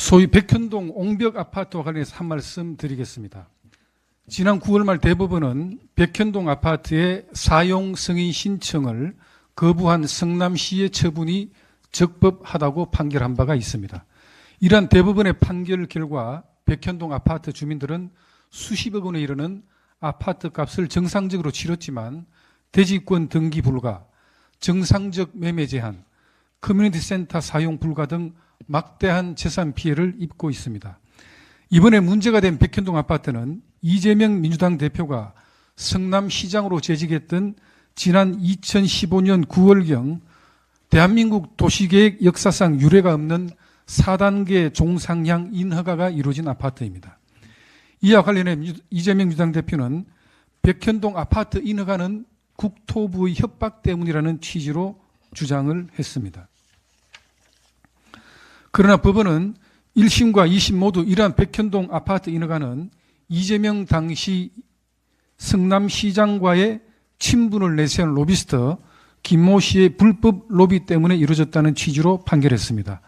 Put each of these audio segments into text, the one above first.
소위 백현동 옹벽 아파트와 관련해서 한 말씀 드리겠습니다. 지난 9월 말 대법원은 백현동 아파트의 사용 승인 신청을 거부한 성남시의 처분이 적법하다고 판결한 바가 있습니다. 이러한 대법원의 판결 결과 백현동 아파트 주민들은 수십억 원에 이르는 아파트 값을 정상적으로 치렀지만 대지권 등기 불가, 정상적 매매 제한, 커뮤니티 센터 사용 불가 등 막대한 재산 피해를 입고 있습니다. 이번에 문제가 된 백현동 아파트는 이재명 민주당 대표가 성남시장으로 재직했던 지난 2015년 9월경 대한민국 도시계획 역사상 유례가 없는 4단계 종상향 인허가가 이루어진 아파트입니다. 이와 관련해 이재명 민주당 대표는 백현동 아파트 인허가는 국토부의 협박 때문이라는 취지로 주장을 했습니다. 그러나 법원은 1심과 2심 모두 이러한 백현동 아파트 인허가는 이재명 당시 성남시장과의 친분을 내세운 로비스트 김모 씨의 불법 로비 때문에 이루어졌다는 취지로 판결했습니다.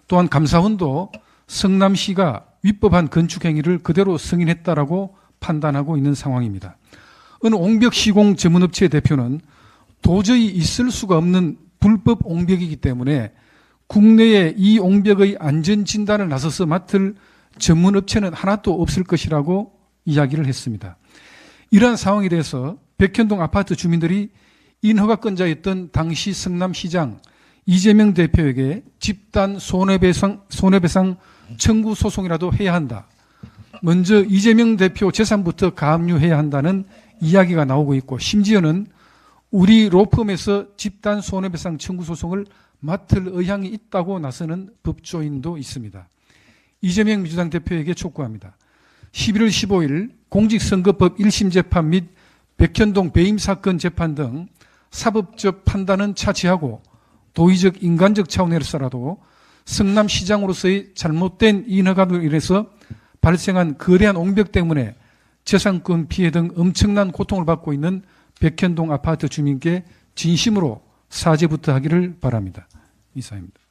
또한 감사원도 성남시가 위법한 건축 행위를 그대로 승인했다라고 판단하고 있는 상황입니다. 어느 옹벽 시공 전문업체 대표는 도저히 있을 수가 없는 불법 옹벽이기 때문에 국내에 이 옹벽의 안전 진단을 나서서 맡을 전문업체는 하나도 없을 것이라고 이야기를 했습니다. 이러한 상황에 대해서 백현동 아파트 주민들이 인허가권자였던 당시 성남시장 이재명 대표에게 집단 손해배상 청구 소송이라도 해야 한다. 먼저 이재명 대표 재산부터 가압류해야 한다는 이야기가 나오고 있고 심지어는 우리 로펌에서 집단 손해배상 청구 소송을 맡을 의향이 있다고 나서는 법조인도 있습니다. 이재명 민주당 대표에게 촉구합니다. 11월 15일 공직선거법 1심 재판 및 백현동 배임 사건 재판 등 사법적 판단은 차치하고 도의적 인간적 차원에서라도 성남시장으로서의 잘못된 인허가로 인해서 발생한 거대한 옹벽 때문에 재산권 피해 등 엄청난 고통을 받고 있는 백현동 아파트 주민께 진심으로 사죄부터 하기를 바랍니다. 이상입니다.